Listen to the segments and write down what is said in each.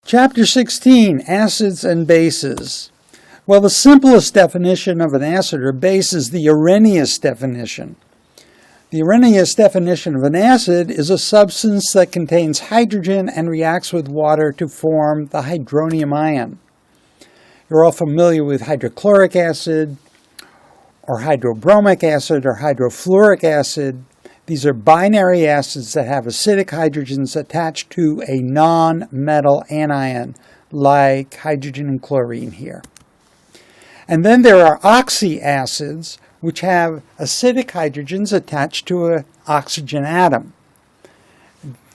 Chapter 16, Acids and Bases. Well, the simplest definition of an acid or base is the Arrhenius definition. The Arrhenius definition of an acid is a substance that contains hydrogen and reacts with water to form the hydronium ion. You're all familiar with hydrochloric acid, or hydrobromic acid, or hydrofluoric acid. These are binary acids that have acidic hydrogens attached to a non-metal anion, like hydrogen and chlorine here. And then there are oxyacids, which have acidic hydrogens attached to an oxygen atom.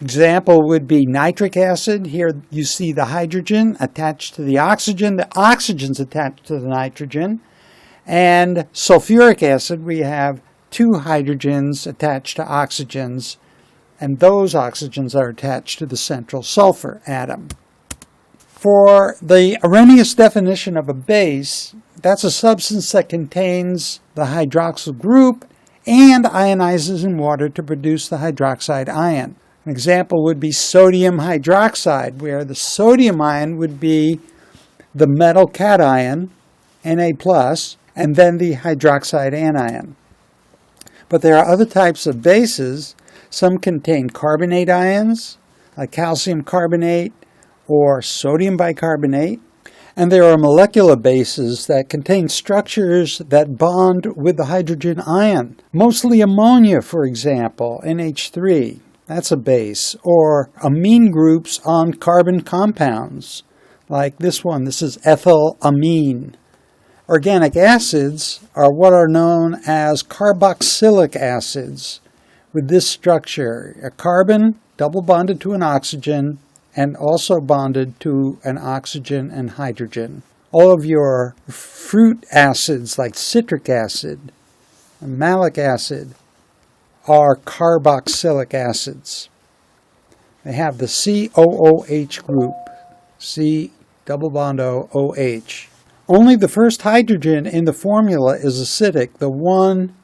Example would be nitric acid. Here you see the hydrogen attached to the oxygen's attached to the nitrogen. And sulfuric acid, we have two hydrogens attached to oxygens, and those oxygens are attached to the central sulfur atom. For the Arrhenius definition of a base, that's a substance that contains the hydroxyl group and ionizes in water to produce the hydroxide ion. An example would be sodium hydroxide, where the sodium ion would be the metal cation, Na+, and then the hydroxide anion. But there are other types of bases. Some contain carbonate ions, like calcium carbonate or sodium bicarbonate. And there are molecular bases that contain structures that bond with the hydrogen ion. Mostly ammonia, for example, NH3. That's a base. Or amine groups on carbon compounds, like this one. This is ethylamine. Organic acids are what are known as carboxylic acids with this structure. A carbon double bonded to an oxygen and also bonded to an oxygen and hydrogen. All of your fruit acids like citric acid and malic acid are carboxylic acids. They have the COOH group, C double bond OH. Only the first hydrogen in the formula is acidic, the one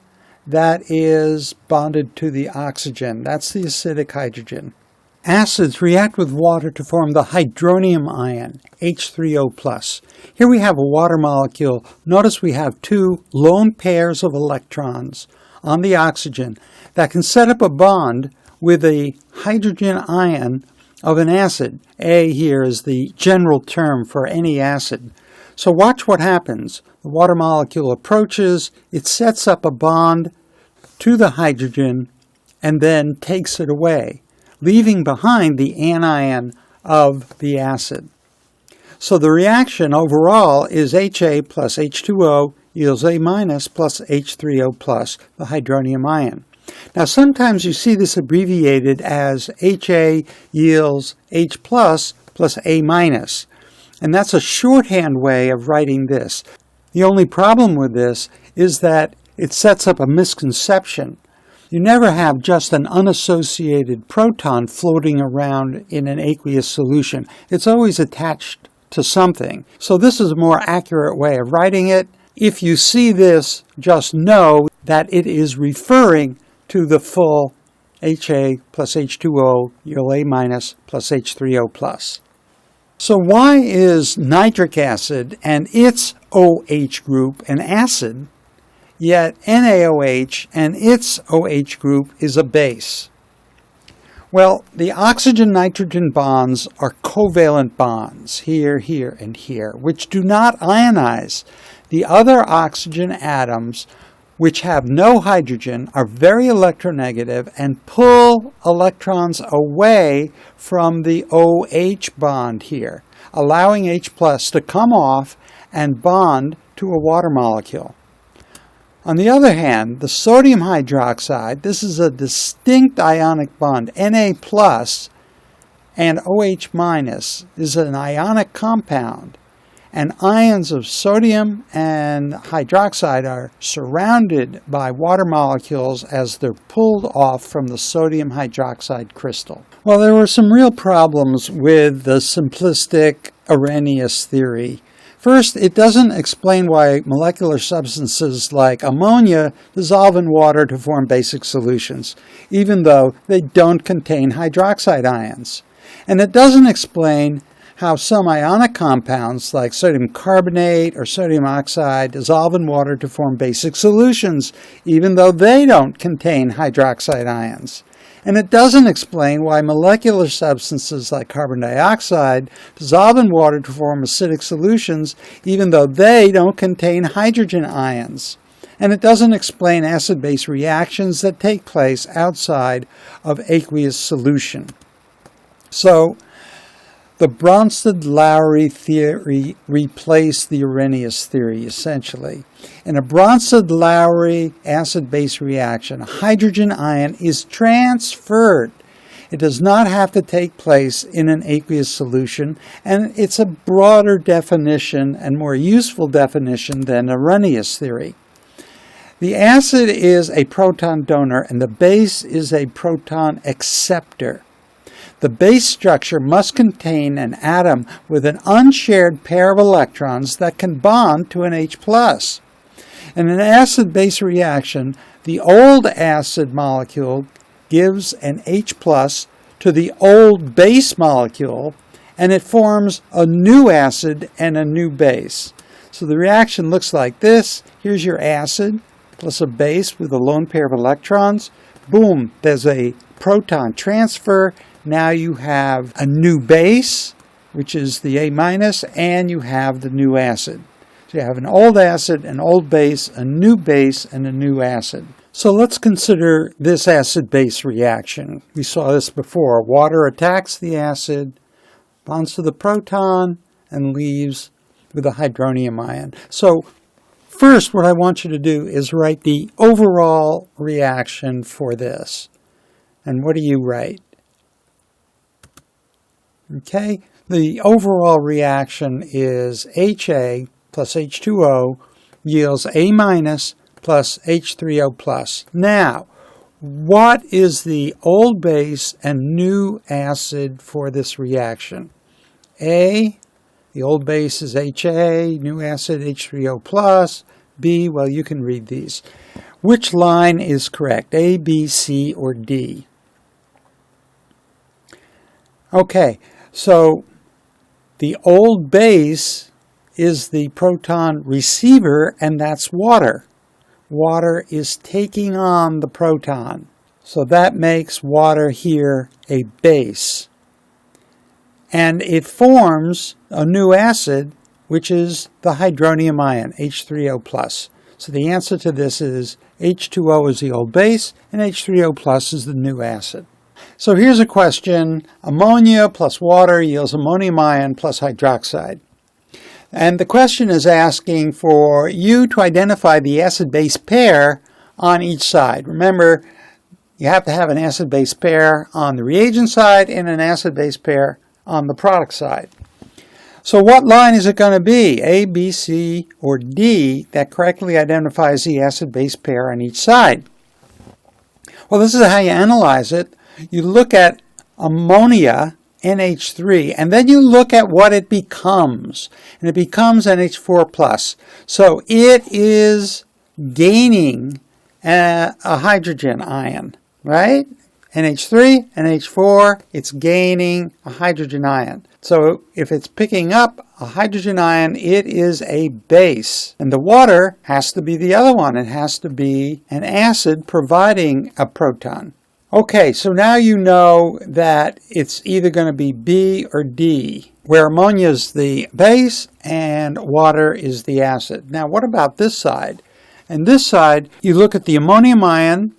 that is bonded to the oxygen. That's the acidic hydrogen. Acids react with water to form the hydronium ion, H3O+. Here we have a water molecule. Notice we have two lone pairs of electrons on the oxygen that can set up a bond with a hydrogen ion of an acid. A here is the general term for any acid. So watch what happens. The water molecule approaches, it sets up a bond to the hydrogen, and then takes it away, leaving behind the anion of the acid. So the reaction overall is HA plus H2O yields A minus plus H3O plus, the hydronium ion. Now sometimes you see this abbreviated as HA yields H plus A minus. And that's a shorthand way of writing this. The only problem with this is that it sets up a misconception. You never have just an unassociated proton floating around in an aqueous solution. It's always attached to something. So this is a more accurate way of writing it. If you see this, just know that it is referring to the full HA plus H2O yield A minus plus H3O plus. So why is nitric acid and its OH group an acid, yet NaOH and its OH group is a base? Well, the oxygen-nitrogen bonds are covalent bonds, here, here, and here, which do not ionize. The other oxygen atoms, which have no hydrogen, are very electronegative and pull electrons away from the OH bond here, allowing H plus to come off and bond to a water molecule. On the other hand, the sodium hydroxide, this is a distinct ionic bond. Na plus and OH minus is an ionic compound. And ions of sodium and hydroxide are surrounded by water molecules as they're pulled off from the sodium hydroxide crystal. Well, there were some real problems with the simplistic Arrhenius theory. First, it doesn't explain why molecular substances like ammonia dissolve in water to form basic solutions, even though they don't contain hydroxide ions. And it doesn't explain how some ionic compounds like sodium carbonate or sodium oxide dissolve in water to form basic solutions, even though they don't contain hydroxide ions. And it doesn't explain why molecular substances like carbon dioxide dissolve in water to form acidic solutions, even though they don't contain hydrogen ions. And it doesn't explain acid-base reactions that take place outside of aqueous solution. So, the Brønsted-Lowry theory replaced the Arrhenius theory, essentially. In a Brønsted-Lowry acid-base reaction, a hydrogen ion is transferred. It does not have to take place in an aqueous solution, and it's a broader definition and more useful definition than Arrhenius theory. The acid is a proton donor, and the base is a proton acceptor. The base structure must contain an atom with an unshared pair of electrons that can bond to an H+. In an acid-base reaction, the old acid molecule gives an H+ to the old base molecule, and it forms a new acid and a new base. So the reaction looks like this. Here's your acid plus a base with a lone pair of electrons. Boom, there's a proton transfer. Now you have a new base, which is the A-, and you have the new acid. So you have an old acid, an old base, a new base, and a new acid. So let's consider this acid-base reaction. We saw this before. Water attacks the acid, bonds to the proton, and leaves with a hydronium ion. So first, what I want you to do is write the overall reaction for this. And what do you write? Okay, the overall reaction is HA plus H2O yields A- plus H3O plus. Now, what is the old base and new acid for this reaction? A, the old base is HA, new acid H3O plus. B, well, you can read these. Which line is correct, A, B, C, or D? Okay, so the old base is the proton receiver, and that's water. Water is taking on the proton. So that makes water here a base. And it forms a new acid, which is the hydronium ion, H3O plus. So the answer to this is H2O is the old base, and H3O plus is the new acid. So here's a question. Ammonia plus water yields ammonium ion plus hydroxide. And the question is asking for you to identify the acid-base pair on each side. Remember, you have to have an acid-base pair on the reagent side and an acid-base pair on the product side. So what line is it going to be, A, B, C, or D, that correctly identifies the acid-base pair on each side? Well, this is how you analyze it. You look at ammonia, NH3, and then you look at what it becomes. And it becomes NH4+. So it is gaining a hydrogen ion, right? NH3, NH4, it's gaining a hydrogen ion. So if it's picking up a hydrogen ion, it is a base. And the water has to be the other one. It has to be an acid providing a proton. Okay, so now you know that it's either going to be B or D, where ammonia is the base and water is the acid. Now what about this side? And this side, you look at the ammonium ion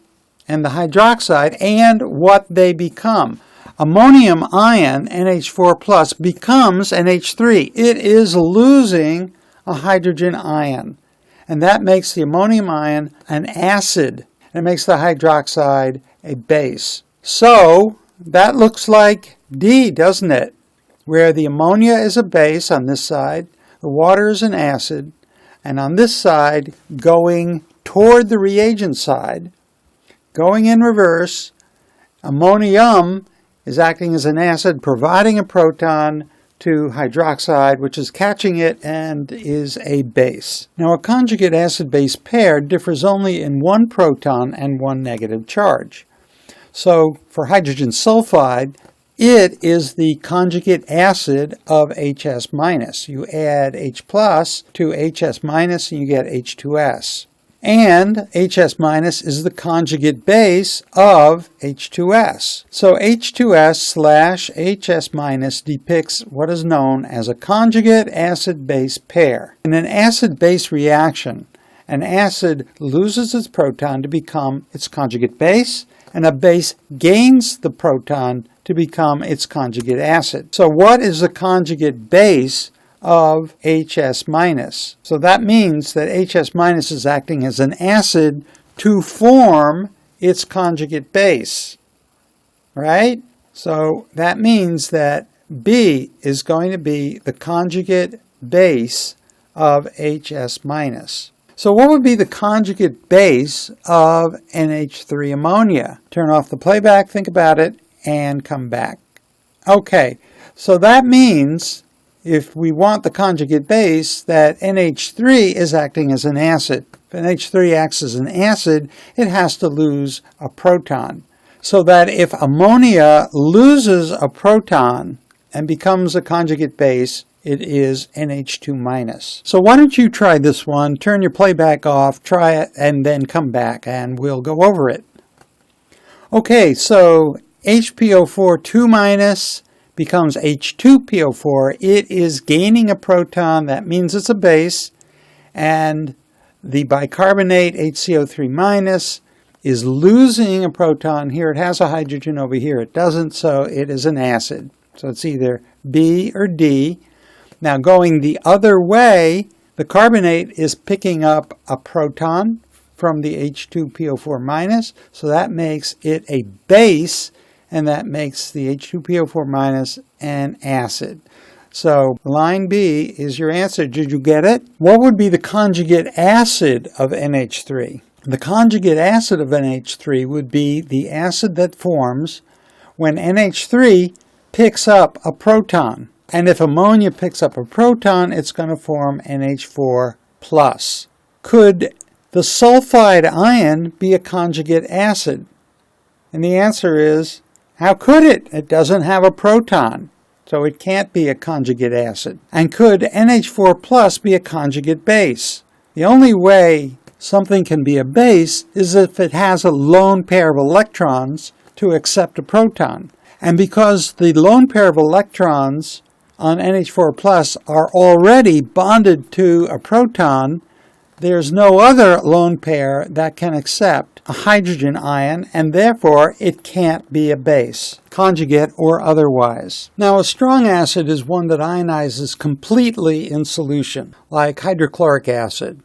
and the hydroxide and what they become. Ammonium ion, NH4+, becomes NH3. It is losing a hydrogen ion. And that makes the ammonium ion an acid. And it makes the hydroxide a base. So that looks like D, doesn't it? Where the ammonia is a base on this side, the water is an acid, and on this side, going toward the reagent side, going in reverse, ammonium is acting as an acid, providing a proton to hydroxide, which is catching it and is a base. Now, a conjugate acid-base pair differs only in one proton and one negative charge. So, for hydrogen sulfide, It is the conjugate acid of HS minus. You add H plus to HS minus and you get H2S. And HS minus is the conjugate base of H2S. So H2S slash HS minus depicts what is known as a conjugate acid-base pair. In an acid-base reaction, an acid loses its proton to become its conjugate base, and a base gains the proton to become its conjugate acid. So what is the conjugate base of HS minus? So that means that HS minus is acting as an acid to form its conjugate base, right? So that means that B is going to be the conjugate base of HS minus. So what would be the conjugate base of NH3 ammonia? Turn off the playback, think about it, and come back. Okay, so that means if we want the conjugate base, that NH3 is acting as an acid. If NH3 acts as an acid, it has to lose a proton. So that if ammonia loses a proton and becomes a conjugate base, it is NH2 minus. So why don't you try this one, turn your playback off, try it, and then come back and we'll go over it. Okay, so HPO4 2 minus becomes H2PO4. It is gaining a proton, that means it's a base, and the bicarbonate HCO3 minus is losing a proton. Here it has a hydrogen, over here it doesn't, so it is an acid. So it's either B or D. Now going the other way, the carbonate is picking up a proton from the H2PO4 minus, so that makes it a base, and that makes the H2PO4 minus an acid. So line B is your answer. Did you get it? What would be the conjugate acid of NH3? The conjugate acid of NH3 would be the acid that forms when NH3 picks up a proton. And if ammonia picks up a proton, it's going to form NH4+. Could the sulfide ion be a conjugate acid? And the answer is, how could it? It doesn't have a proton, so it can't be a conjugate acid. And could NH4+ be a conjugate base? The only way something can be a base is if it has a lone pair of electrons to accept a proton. And because the lone pair of electrons on NH4+ are already bonded to a proton, there's no other lone pair that can accept a hydrogen ion, and therefore it can't be a base, conjugate or otherwise. Now, a strong acid is one that ionizes completely in solution, like hydrochloric acid.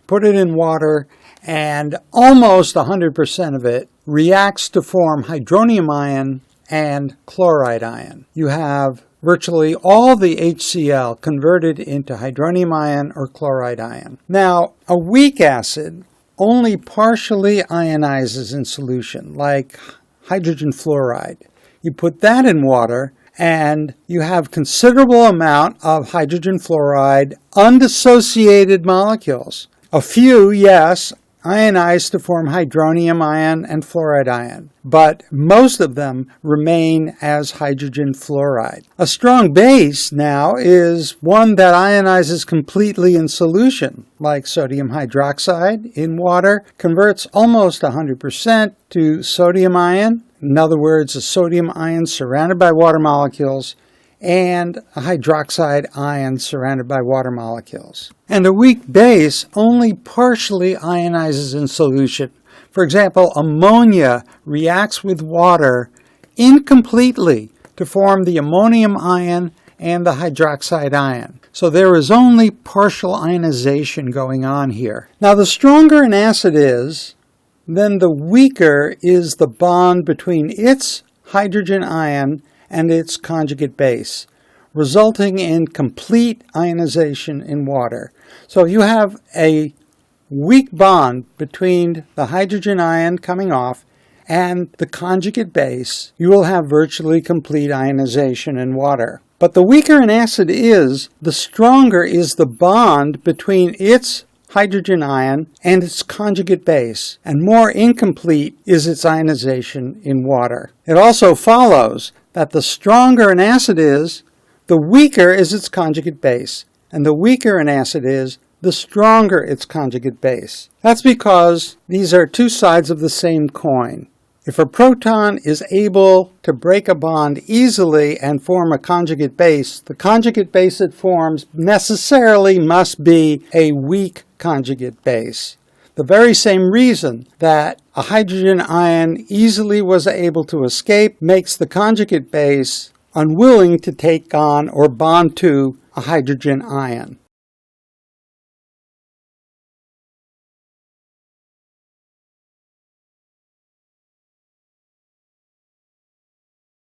Put it in water, and almost 100% of it reacts to form hydronium ion and chloride ion. You have virtually all the HCl converted into hydronium ion or chloride ion. Now, a weak acid only partially ionizes in solution, like hydrogen fluoride. You put that in water, and you have considerable amount of hydrogen fluoride undissociated molecules. A few, yes, ionize to form hydronium ion and fluoride ion, but most of them remain as hydrogen fluoride. A strong base now is one that ionizes completely in solution, like sodium hydroxide in water, converts almost 100% to sodium ion, in other words, a sodium ion surrounded by water molecules, and a hydroxide ion surrounded by water molecules. And a weak base only partially ionizes in solution. For example, ammonia reacts with water incompletely to form the ammonium ion and the hydroxide ion. So there is only partial ionization going on here. Now, the stronger an acid is, then the weaker is the bond between its hydrogen ion and its conjugate base, resulting in complete ionization in water. So if you have a weak bond between the hydrogen ion coming off and the conjugate base, you will have virtually complete ionization in water. But the weaker an acid is, the stronger is the bond between its hydrogen ion and its conjugate base, and more incomplete is its ionization in water. It also follows that the stronger an acid is, the weaker is its conjugate base. And the weaker an acid is, the stronger its conjugate base. That's because these are two sides of the same coin. If a proton is able to break a bond easily and form a conjugate base, the conjugate base it forms necessarily must be a weak conjugate base. The very same reason that a hydrogen ion easily was able to escape makes the conjugate base unwilling to take on or bond to a hydrogen ion.